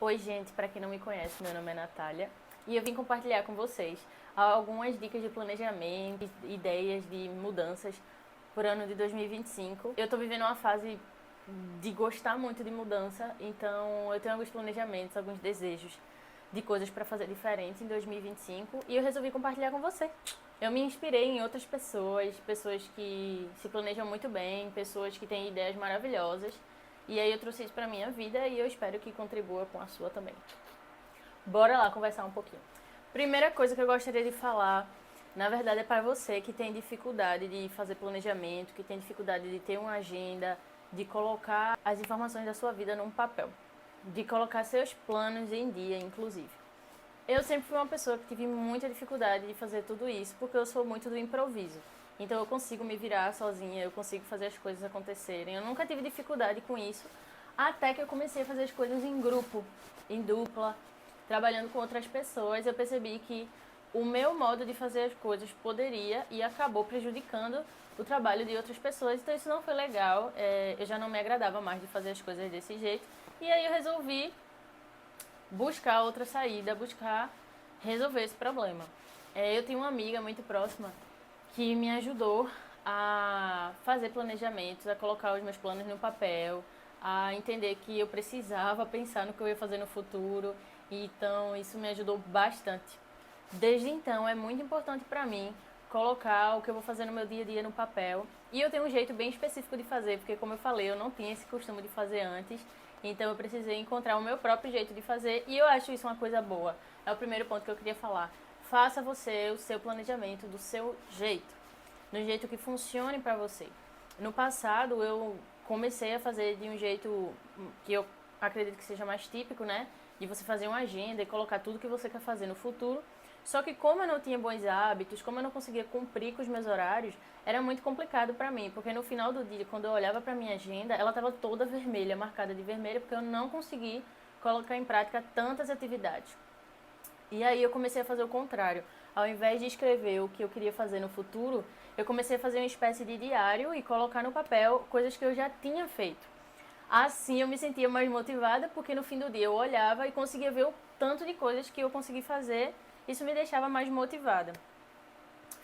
Oi, gente, para quem não me conhece, meu nome é Natália e eu vim compartilhar com vocês algumas dicas de planejamento, ideias de mudanças por ano de 2025. Eu tô vivendo uma fase de gostar muito de mudança, então eu tenho alguns planejamentos, alguns desejos de coisas para fazer diferente em 2025 e eu resolvi compartilhar com você. Eu me inspirei em outras pessoas, pessoas que se planejam muito bem, pessoas que têm ideias maravilhosas. E aí eu trouxe isso pra minha vida e eu espero que contribua com a sua também. Bora lá conversar um pouquinho. Primeira coisa que eu gostaria de falar, na verdade é para você que tem dificuldade de fazer planejamento, que tem dificuldade de ter uma agenda, de colocar as informações da sua vida num papel, de colocar seus planos em dia, inclusive. Eu sempre fui uma pessoa que tive muita dificuldade de fazer tudo isso, porque eu sou muito do improviso. Então eu consigo me virar sozinha, eu consigo fazer as coisas acontecerem. Eu nunca tive dificuldade com isso, até que eu comecei a fazer as coisas em grupo, em dupla, trabalhando com outras pessoas. Eu percebi que o meu modo de fazer as coisas poderia e acabou prejudicando o trabalho de outras pessoas. Então isso não foi legal, eu já não me agradava mais de fazer as coisas desse jeito. E aí eu resolvi buscar outra saída, buscar resolver esse problema. Eu tenho uma amiga muito próxima que me ajudou a fazer planejamentos, a colocar os meus planos no papel, a entender que eu precisava pensar no que eu ia fazer no futuro. Então, isso me ajudou bastante. Desde então, é muito importante para mim colocar o que eu vou fazer no meu dia a dia no papel. E eu tenho um jeito bem específico de fazer, porque como eu falei, eu não tinha esse costume de fazer antes. Então eu precisei encontrar o meu próprio jeito de fazer e eu acho isso uma coisa boa. É o primeiro ponto que eu queria falar. Faça você o seu planejamento do seu jeito, do jeito que funcione para você. No passado eu comecei a fazer de um jeito que eu acredito que seja mais típico, né? De você fazer uma agenda e colocar tudo que você quer fazer no futuro. Só que como eu não tinha bons hábitos, como eu não conseguia cumprir com os meus horários, era muito complicado para mim, porque no final do dia, quando eu olhava para minha agenda, ela estava toda vermelha, marcada de vermelho, porque eu não consegui colocar em prática tantas atividades. E aí eu comecei a fazer o contrário. Ao invés de escrever o que eu queria fazer no futuro, eu comecei a fazer uma espécie de diário e colocar no papel coisas que eu já tinha feito. Assim eu me sentia mais motivada, porque no fim do dia eu olhava e conseguia ver o tanto de coisas que eu consegui fazer. Isso me deixava mais motivada.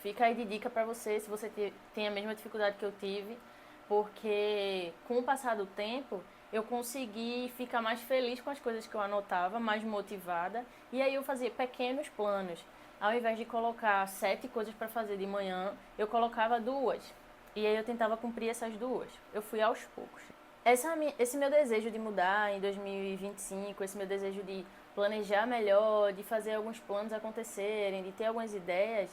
Fica aí de dica para você, se você tem a mesma dificuldade que eu tive, porque com o passar do tempo eu consegui ficar mais feliz com as coisas que eu anotava, mais motivada, e aí eu fazia pequenos planos. Ao invés de colocar 7 coisas para fazer de manhã, eu colocava 2. E aí eu tentava cumprir essas 2. Eu fui aos poucos. Esse meu desejo de mudar em 2025, esse meu desejo de planejar melhor, de fazer alguns planos acontecerem, de ter algumas ideias,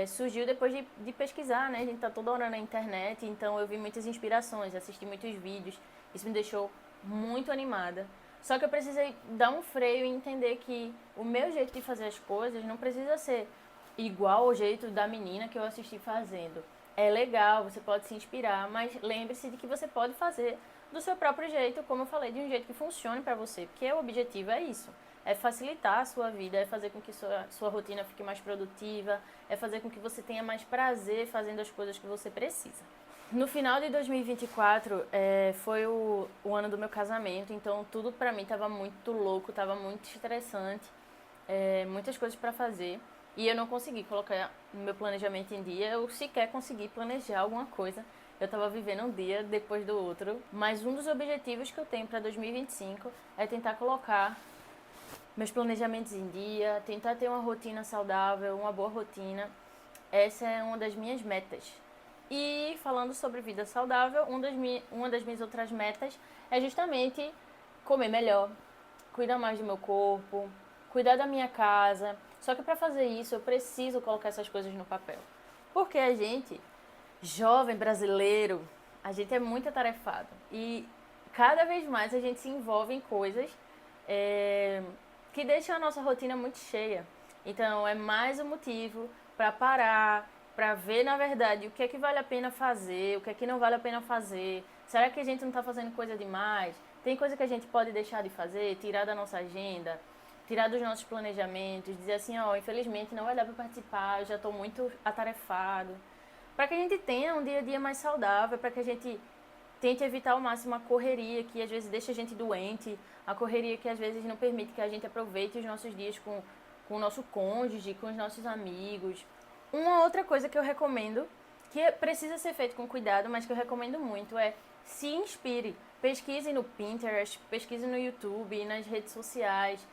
surgiu depois de pesquisar, né? A gente tá toda hora na internet, então eu vi muitas inspirações, assisti muitos vídeos, isso me deixou muito animada. Só que eu precisei dar um freio e entender que o meu jeito de fazer as coisas não precisa ser igual ao jeito da menina que eu assisti fazendo. É legal, você pode se inspirar, mas lembre-se de que você pode fazer do seu próprio jeito, como eu falei, de um jeito que funcione para você, porque o objetivo é isso. É facilitar a sua vida, é fazer com que sua rotina fique mais produtiva, é fazer com que você tenha mais prazer fazendo as coisas que você precisa. No final de 2024 foi o ano do meu casamento, então tudo pra mim tava muito louco, tava muito estressante, muitas coisas pra fazer e eu não consegui colocar meu planejamento em dia, eu sequer consegui planejar alguma coisa. Eu tava vivendo um dia depois do outro, mas um dos objetivos que eu tenho para 2025 é tentar colocar meus planejamentos em dia, tentar ter uma rotina saudável, uma boa rotina. Essa é uma das minhas metas. E falando sobre vida saudável, uma das minhas outras metas é justamente comer melhor, cuidar mais do meu corpo, cuidar da minha casa. Só que para fazer isso eu preciso colocar essas coisas no papel. Porque a gente, jovem brasileiro, a gente é muito atarefado. E cada vez mais a gente se envolve em coisas é, que deixam a nossa rotina muito cheia. Então é mais um motivo para parar, para ver na verdade o que é que vale a pena fazer, o que é que não vale a pena fazer. Será que a gente não está fazendo coisa demais? Tem coisa que a gente pode deixar de fazer, tirar da nossa agenda, tirar dos nossos planejamentos, dizer assim, ó, infelizmente não vai dar para participar, eu já estou muito atarefado. Para que a gente tenha um dia a dia mais saudável, para que a gente Tente evitar ao máximo a correria que às vezes deixa a gente doente, a correria que às vezes não permite que a gente aproveite os nossos dias com o nosso cônjuge, com os nossos amigos. Uma outra coisa que eu recomendo, que precisa ser feito com cuidado, mas que eu recomendo muito, é se inspire. Pesquise no Pinterest, pesquise no YouTube, nas redes sociais,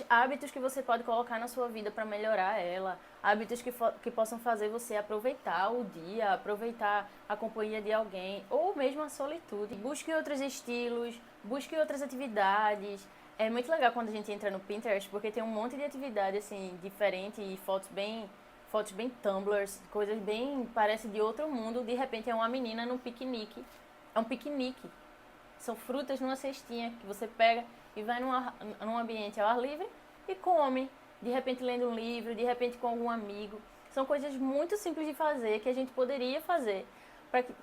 hábitos que você pode colocar na sua vida para melhorar ela, hábitos que possam fazer você aproveitar o dia, aproveitar a companhia de alguém, ou mesmo a solitude. Busque outros estilos, busque outras atividades. É muito legal quando a gente entra no Pinterest, porque tem um monte de atividade assim, diferente e fotos bem tumblers, coisas bem, parece de outro mundo. De repente é uma menina num piquenique. É um piquenique. São frutas numa cestinha que você pega e vai num ambiente ao ar livre e come. De repente lendo um livro, de repente com algum amigo. São coisas muito simples de fazer que a gente poderia fazer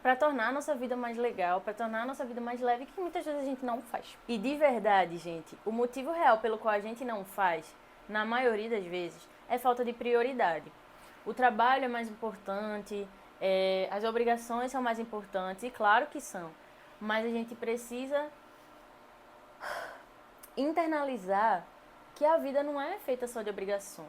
para tornar a nossa vida mais legal, para tornar a nossa vida mais leve, que muitas vezes a gente não faz. E de verdade, gente, o motivo real pelo qual a gente não faz, na maioria das vezes, é falta de prioridade. O trabalho é mais importante, as obrigações são mais importantes, e claro que são. Mas a gente precisa internalizar que a vida não é feita só de obrigações.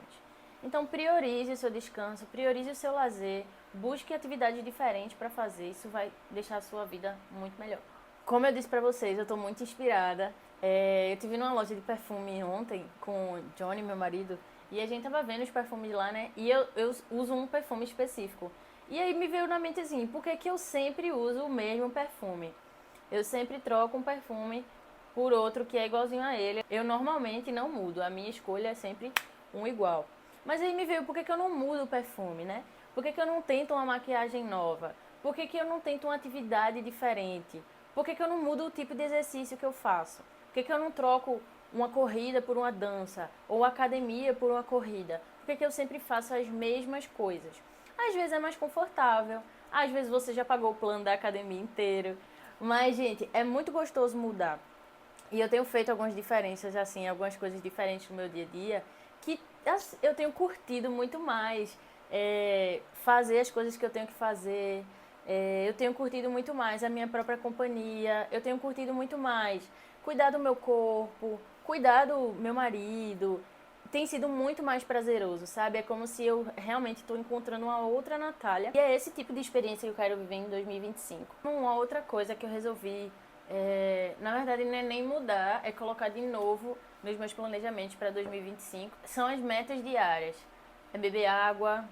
Então priorize o seu descanso, priorize o seu lazer, busque atividades diferentes para fazer, isso vai deixar a sua vida muito melhor. Como eu disse para vocês, eu estou muito inspirada. Eu estive numa loja de perfume ontem com o Johnny, meu marido, e a gente tava vendo os perfumes lá, né? E eu uso um perfume específico. E aí me veio na mente assim, por que que eu sempre uso o mesmo perfume? Eu sempre troco um perfume por outro que é igualzinho a ele. Eu normalmente não mudo, a minha escolha é sempre um igual. Mas aí me veio, por que que eu não mudo o perfume, né? Por que que eu não tento uma maquiagem nova? Por que que eu não tento uma atividade diferente? Por que que eu não mudo o tipo de exercício que eu faço? Por que que eu não troco uma corrida por uma dança? Ou academia por uma corrida? Por que que eu sempre faço as mesmas coisas? Às vezes é mais confortável, às vezes você já pagou o plano da academia inteiro. Mas, gente, é muito gostoso mudar. E eu tenho feito algumas diferenças, assim, algumas coisas diferentes no meu dia a dia, que eu tenho curtido muito mais. Fazer as coisas que eu tenho que fazer. Eu tenho curtido muito mais a minha própria companhia. Eu tenho curtido muito mais cuidar do meu corpo, cuidar do meu marido. Tem sido muito mais prazeroso, sabe? É como se eu realmente estou encontrando uma outra Natália. E é esse tipo de experiência que eu quero viver em 2025. Uma outra coisa que eu resolvi, na verdade, não é nem mudar, é colocar de novo nos meus planejamentos para 2025. São as metas diárias. É beber água,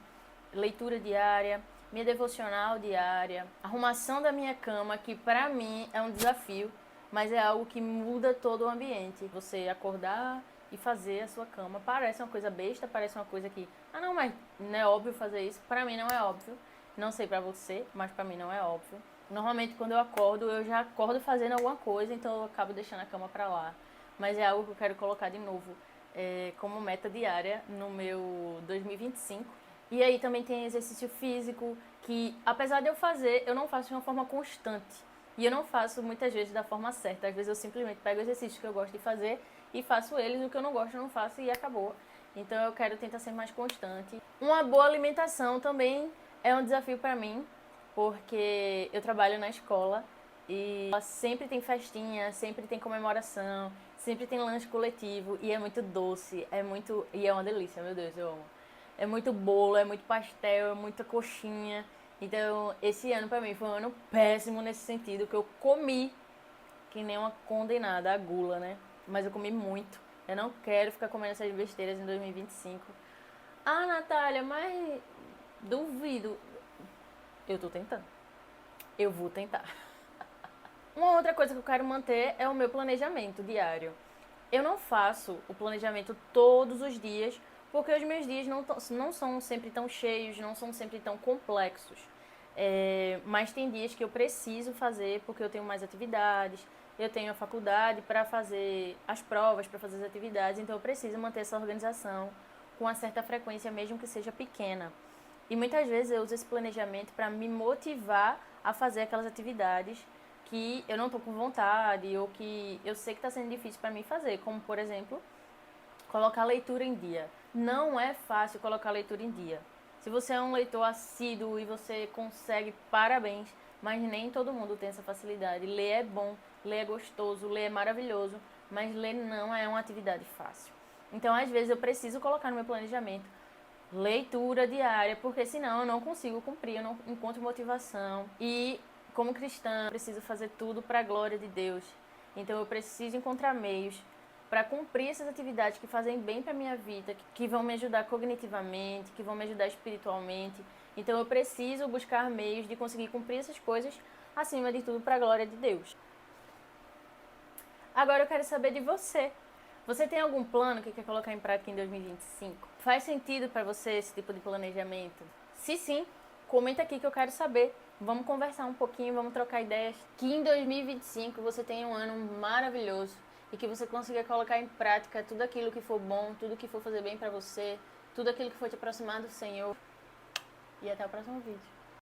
leitura diária, minha devocional diária, arrumação da minha cama, que pra mim é um desafio, mas é algo que muda todo o ambiente. Você acordar e fazer a sua cama. Parece uma coisa besta, parece uma coisa que, não, mas não é óbvio fazer isso. Pra mim não é óbvio. Não sei pra você, mas pra mim não é óbvio. Normalmente quando eu acordo, eu já acordo fazendo alguma coisa, então eu acabo deixando a cama pra lá. Mas é algo que eu quero colocar de novo como meta diária no meu 2025. E aí também tem exercício físico, que apesar de eu fazer, eu não faço de uma forma constante. E eu não faço muitas vezes da forma certa. Às vezes eu simplesmente pego exercícios que eu gosto de fazer e faço eles, o que eu não gosto eu não faço e acabou. Então eu quero tentar ser mais constante. Uma boa alimentação também é um desafio para mim, porque eu trabalho na escola e sempre tem festinha, sempre tem comemoração, sempre tem lanche coletivo e é muito doce, e é uma delícia, meu Deus, eu amo. É muito bolo, é muito pastel, é muita coxinha. Então, esse ano pra mim foi um ano péssimo nesse sentido, que eu comi que nem uma condenada à gula, né? Mas eu comi muito. Eu não quero ficar comendo essas besteiras em 2025. Ah, Natália, mas duvido. Eu tô tentando. Eu vou tentar. Uma outra coisa que eu quero manter é o meu planejamento diário. Eu não faço o planejamento todos os dias, porque os meus dias não são sempre tão cheios, não são sempre tão complexos. Mas tem dias que eu preciso fazer, porque eu tenho mais atividades, eu tenho a faculdade para fazer as provas, para fazer as atividades, então eu preciso manter essa organização com uma certa frequência, mesmo que seja pequena. E muitas vezes eu uso esse planejamento para me motivar a fazer aquelas atividades que eu não estou com vontade ou que eu sei que está sendo difícil para mim fazer, como, por exemplo, colocar a leitura em dia. Não é fácil colocar a leitura em dia. Se você é um leitor assíduo e você consegue, parabéns, mas nem todo mundo tem essa facilidade. Ler é bom, ler é gostoso, ler é maravilhoso, mas ler não é uma atividade fácil. Então, às vezes, eu preciso colocar no meu planejamento leitura diária, porque senão eu não consigo cumprir, eu não encontro motivação. E, como cristã, eu preciso fazer tudo para a glória de Deus. Então, eu preciso encontrar meios para cumprir essas atividades que fazem bem para a minha vida, que vão me ajudar cognitivamente, que vão me ajudar espiritualmente. Então, eu preciso buscar meios de conseguir cumprir essas coisas, acima de tudo, para a glória de Deus. Agora eu quero saber de você. Você tem algum plano que quer colocar em prática em 2025? Faz sentido para você esse tipo de planejamento? Se sim, comenta aqui que eu quero saber. Vamos conversar um pouquinho, vamos trocar ideias. Que em 2025 você tenha um ano maravilhoso e que você consiga colocar em prática tudo aquilo que for bom, tudo que for fazer bem para você, tudo aquilo que for te aproximar do Senhor. E até o próximo vídeo.